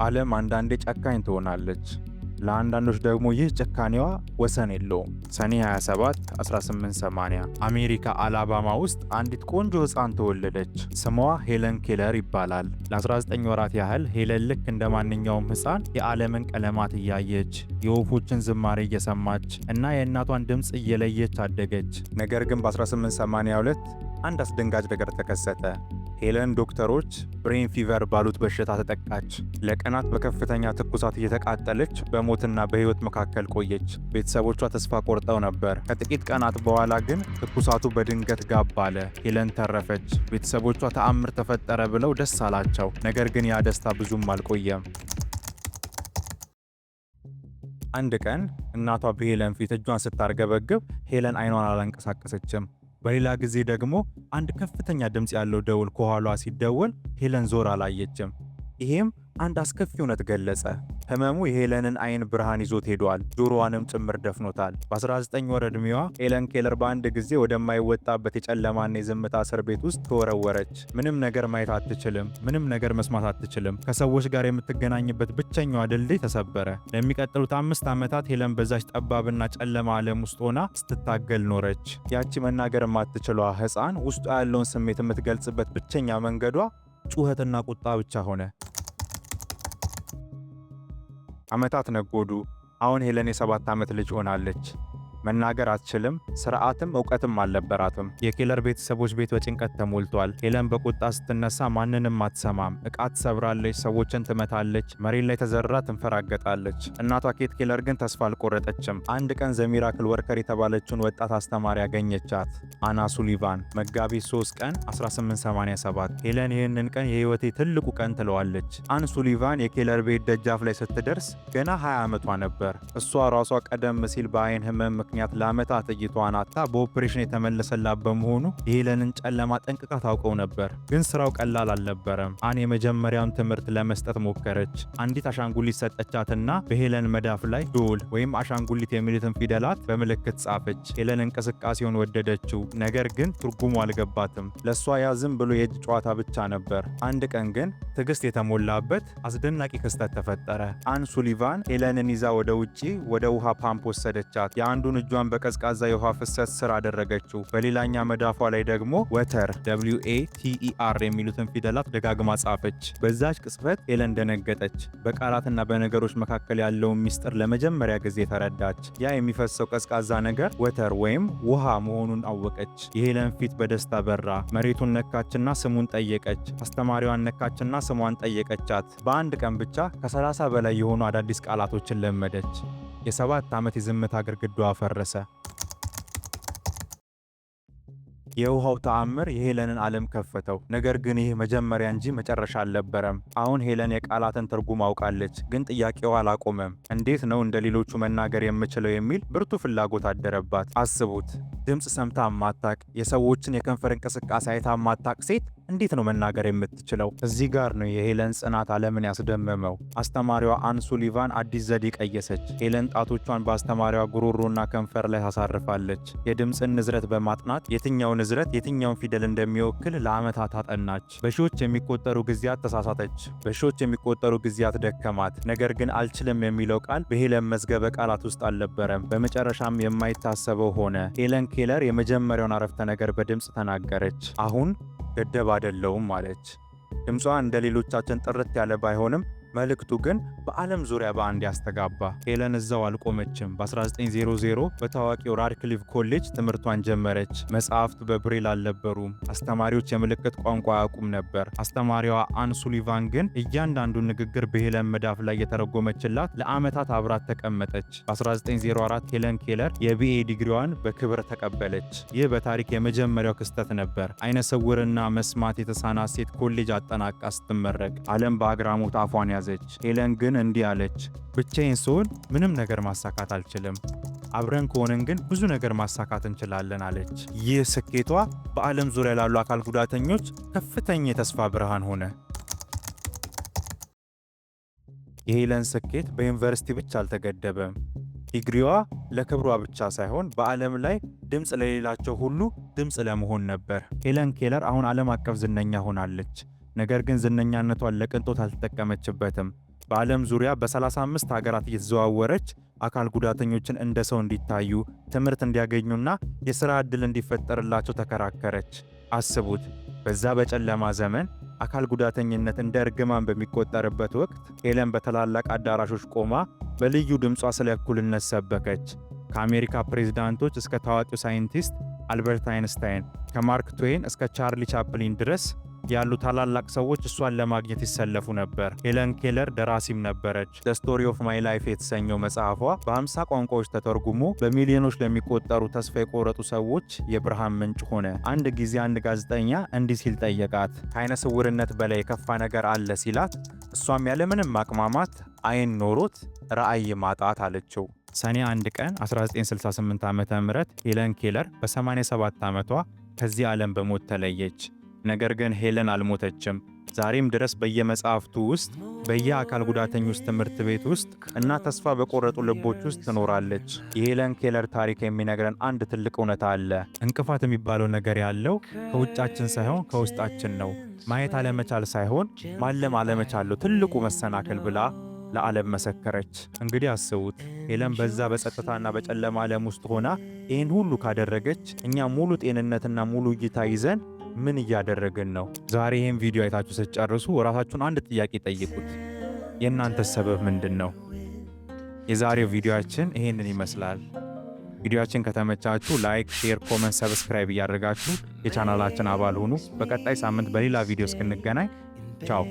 ዓለም አንዳንዴ ጨካኝ ትሆናለች። ለአንዳንዶች ደግሞ ይህ ጭካኔዋ ወሰን የለውም። ሰኔ 27 1880 አሜሪካ አላባማ ውስጥ አንዲት ቆንጆ ሕፃን ተወለደች። ስሟ ሄለን ኬለር ይባላል። ለ19 ወራት ያህል ሄለን ልክ እንደ ማንኛውም ሕፃን የዓለምን ቀለማት እያየች የወፎችን ዝማሬ እየሰማች እና የእናቷን ድምፅ እየለየች አደገች። ነገር ግን በ1882 አንድ አስደንጋጭ ነገር ተከሰተ። ሄለን ዶክተሮች ብሬን ፊቨር ባሉት በሽታ ተጠቃች። ለቀናት በከፍተኛ ትኩሳት እየተቃጠለች በሞትና በሕይወት መካከል ቆየች። ቤተሰቦቿ ተስፋ ቆርጠው ነበር። ከጥቂት ቀናት በኋላ ግን ትኩሳቱ በድንገት ጋብ አለ። ሄለን ተረፈች። ቤተሰቦቿ ተአምር ተፈጠረ ብለው ደስ አላቸው። ነገር ግን ያ ደስታ ብዙም አልቆየም። አንድ ቀን እናቷ በሄለን ፊት እጇን ስታርገበግብ ሄለን አይኗን አላንቀሳቀሰችም። በሌላ ጊዜ ደግሞ አንድ ከፍተኛ ድምፅ ያለው ደውል ከኋሏ ሲደወል ሄለን ዞር አላየችም። ይሄም አንድ አስከፊ እውነት ገለጸ። ህመሙ የሄለንን አይን ብርሃን ይዞት ሄዷል፣ ጆሮዋንም ጭምር ደፍኖታል። በ19 ወር ዕድሜዋ ሄለን ኬለር በአንድ ጊዜ ወደማይወጣበት የጨለማና የዝምታ እስር ቤት ውስጥ ተወረወረች። ምንም ነገር ማየት አትችልም፣ ምንም ነገር መስማት አትችልም። ከሰዎች ጋር የምትገናኝበት ብቸኛዋ ድልድይ ተሰበረ። ለሚቀጥሉት 5 ዓመታት ሄለን በዛች ጠባብና ጨለማ ዓለም ውስጥ ሆና ስትታገል ኖረች። ያቺ መናገር የማትችሏ ሕፃን ውስጧ ያለውን ስሜት የምትገልጽበት ብቸኛ መንገዷ ጩኸትና ቁጣ ብቻ ሆነ። ዓመታት ነጎዱ። አሁን ሄለን የ7 ዓመት ልጅ ሆናለች። መናገር አትችልም፣ ስርዓትም እውቀትም አልነበራትም። የኬለር ቤተሰቦች ቤት በጭንቀት ተሞልቷል። ሄለን በቁጣ ስትነሳ ማንንም አትሰማም። ዕቃ ትሰብራለች፣ ሰዎችን ትመታለች፣ መሬት ላይ ተዘርራ ትንፈራገጣለች። እናቷ ኬት ኬለር ግን ተስፋ አልቆረጠችም። አንድ ቀን ዘሚራክል ወርከር የተባለችውን ወጣት አስተማሪ ያገኘቻት፣ አና ሱሊቫን። መጋቢት 3 ቀን 1887 ሄለን ይህንን ቀን የህይወቴ ትልቁ ቀን ትለዋለች። አን ሱሊቫን የኬለር ቤት ደጃፍ ላይ ስትደርስ ገና 20 ዓመቷ ነበር። እሷ ራሷ ቀደም ሲል በአይን ህመም ምክንያት ለዓመታት እይቷን አጥታ በኦፕሬሽን የተመለሰላት በመሆኑ የሄለንን ጨለማ ጠንቅቃ ታውቀው ነበር። ግን ስራው ቀላል አልነበረም። አን የመጀመሪያውን ትምህርት ለመስጠት ሞከረች። አንዲት አሻንጉሊት ሰጠቻትና በሄለን መዳፍ ላይ ዶል ወይም አሻንጉሊት የሚሉትን ፊደላት በምልክት ጻፈች። ሄለን እንቅስቃሴውን ወደደችው፣ ነገር ግን ትርጉሙ አልገባትም። ለእሷ ያ ዝም ብሎ የእጅ ጨዋታ ብቻ ነበር። አንድ ቀን ግን ትዕግስት የተሞላበት አስደናቂ ክስተት ተፈጠረ። አን ሱሊቫን ሄለንን ይዛ ወደ ውጪ ወደ ውሃ ፓምፕ ወሰደቻት። የአንዱን እጇን በቀዝቃዛ የውሃ ፍሰት ስር አደረገችው። በሌላኛ መዳፏ ላይ ደግሞ ወተር WATER የሚሉትን ፊደላት ደጋግማ ጻፈች። በዛች ቅጽበት ሄለን ደነገጠች። በቃላትና በነገሮች መካከል ያለውን ሚስጥር ለመጀመሪያ ጊዜ ተረዳች። ያ የሚፈሰው ቀዝቃዛ ነገር ወተር ወይም ውሃ መሆኑን አወቀች። የሄለን ፊት በደስታ በራ። መሬቱን ነካችና ስሙን ጠየቀች። አስተማሪዋን ነካችና ስሟን ጠየቀቻት። በአንድ ቀን ብቻ ከ30 በላይ የሆኑ አዳዲስ ቃላቶችን ለመደች። የ7 ዓመት የዝምታ ግድግዳዋ ፈረሰ። የውሃው ተአምር የሄለንን ዓለም ከፈተው። ነገር ግን ይህ መጀመሪያ እንጂ መጨረሻ አልነበረም። አሁን ሄለን የቃላትን ትርጉም አውቃለች፣ ግን ጥያቄዋ አላቆመም። እንዴት ነው እንደ ሌሎቹ መናገር የምችለው የሚል ብርቱ ፍላጎት አደረባት። አስቡት፣ ድምፅ ሰምታ ማታቅ፣ የሰዎችን የከንፈር እንቅስቃሴ አይታ ማታቅ ሴት እንዴት ነው መናገር የምትችለው? እዚህ ጋር ነው የሄለን ጽናት ዓለምን ያስደመመው። አስተማሪዋ አን ሱሊቫን አዲስ ዘዴ ቀየሰች። ሄለን ጣቶቿን በአስተማሪዋ ጉሮሮና ከንፈር ላይ ታሳርፋለች። የድምፅን ንዝረት በማጥናት የትኛው ንዝረት የትኛውን ፊደል እንደሚወክል ለዓመታት አጠናች። በሺዎች የሚቆጠሩ ጊዜያት ተሳሳተች። በሺዎች የሚቆጠሩ ጊዜያት ደከማት። ነገር ግን አልችልም የሚለው ቃል በሄለን መዝገበ ቃላት ውስጥ አልነበረም። በመጨረሻም የማይታሰበው ሆነ። ሄለን ኬለር የመጀመሪያውን አረፍተ ነገር በድምፅ ተናገረች። አሁን ገደብ አይደለውም አለች። ድምጿ እንደ ሌሎቻችን ጥርት ያለ ባይሆንም መልእክቱ ግን በዓለም ዙሪያ በአንድ ያስተጋባ። ሄለን እዛው አልቆመችም። በ1900 በታዋቂው ራድክሊፍ ኮሌጅ ትምህርቷን ጀመረች። መጽሐፍት በብሬል አልነበሩም። አስተማሪዎች የምልክት ቋንቋ አያውቁም ነበር። አስተማሪዋ አን ሱሊቫን ግን እያንዳንዱን ንግግር በሄለን መዳፍ ላይ የተረጎመችላት ለዓመታት አብራት ተቀመጠች። በ1904 ሄለን ኬለር የቢኤ ዲግሪዋን በክብር ተቀበለች። ይህ በታሪክ የመጀመሪያው ክስተት ነበር። አይነ ስውርና መስማት የተሳናት ሴት ኮሌጅ አጠናቃ ስትመረቅ ዓለም በአግራሞት አፏን ያዘች። ሄለን ግን እንዲህ አለች፣ ብቻዬን ስሆን ምንም ነገር ማሳካት አልችልም፣ አብረን ከሆነን ግን ብዙ ነገር ማሳካት እንችላለን አለች። ይህ ስኬቷ በዓለም ዙሪያ ላሉ አካል ጉዳተኞች ከፍተኛ የተስፋ ብርሃን ሆነ። የሄለን ስኬት በዩኒቨርሲቲ ብቻ አልተገደበም። ዲግሪዋ ለክብሯ ብቻ ሳይሆን በዓለም ላይ ድምፅ ለሌላቸው ሁሉ ድምፅ ለመሆን ነበር። ሄለን ኬለር አሁን ዓለም አቀፍ ዝነኛ ሆናለች። ነገር ግን ዝነኛነቷን ለቅንጦት አልተጠቀመችበትም። በዓለም ዙሪያ በ35 ሀገራት እየተዘዋወረች አካል ጉዳተኞችን እንደ ሰው እንዲታዩ፣ ትምህርት እንዲያገኙና የሥራ ዕድል እንዲፈጠርላቸው ተከራከረች። አስቡት፣ በዛ በጨለማ ዘመን አካል ጉዳተኝነት እንደ እርግማን በሚቆጠርበት ወቅት ሄለን በታላላቅ አዳራሾች ቆማ በልዩ ድምጿ ስለ እኩልነት ሰበከች። ከአሜሪካ ፕሬዝዳንቶች እስከ ታዋቂው ሳይንቲስት አልበርት አይንስታይን፣ ከማርክ ትዌን እስከ ቻርሊ ቻፕሊን ድረስ ያሉ ታላላቅ ሰዎች እሷን ለማግኘት ይሰለፉ ነበር። ሄለን ኬለር ደራሲም ነበረች። ዘ ስቶሪ ኦፍ ማይ ላይፍ የተሰኘው መጽሐፏ በ50 ቋንቋዎች ተተርጉሞ በሚሊዮኖች ለሚቆጠሩ ተስፋ የቆረጡ ሰዎች የብርሃን ምንጭ ሆነ። አንድ ጊዜ አንድ ጋዜጠኛ እንዲህ ሲል ጠየቃት፣ ከዓይነ ስውርነት በላይ የከፋ ነገር አለ ሲላት፣ እሷም ያለምንም ማቅማማት ዓይን ኖሮት ራዕይ ማጣት አለችው። ሰኔ 1 ቀን 1968 ዓ.ም ሄለን ኬለር በ87 ዓመቷ ከዚህ ዓለም በሞት ተለየች። ነገር ግን ሄለን አልሞተችም። ዛሬም ድረስ በየመጽሐፍቱ ውስጥ፣ በየአካል ጉዳተኞች ትምህርት ቤት ውስጥ እና ተስፋ በቆረጡ ልቦች ውስጥ ትኖራለች። የሄለን ኬለር ታሪክ የሚነግረን አንድ ትልቅ እውነታ አለ። እንቅፋት የሚባለው ነገር ያለው ከውጫችን ሳይሆን ከውስጣችን ነው። ማየት አለመቻል ሳይሆን ማለም አለመቻል ነው ትልቁ መሰናክል ብላ ለዓለም መሰከረች። እንግዲህ አስቡት፣ ሄለን በዛ በጸጥታና በጨለማ ዓለም ውስጥ ሆና ይህን ሁሉ ካደረገች እኛ ሙሉ ጤንነትና ሙሉ እይታ ይዘን ምን እያደረግን ነው? ዛሬ ይህን ቪዲዮ አይታችሁ ስትጨርሱ ራሳችሁን አንድ ጥያቄ ጠይቁት። የእናንተ ሰበብ ምንድን ነው? የዛሬው ቪዲዮአችን ይህንን ይመስላል። ቪዲዮአችን ከተመቻችሁ ላይክ፣ ሼር፣ ኮመንት፣ ሰብስክራይብ እያደረጋችሁ የቻናላችን አባል ሁኑ። በቀጣይ ሳምንት በሌላ ቪዲዮ እስክንገናኝ ቻው።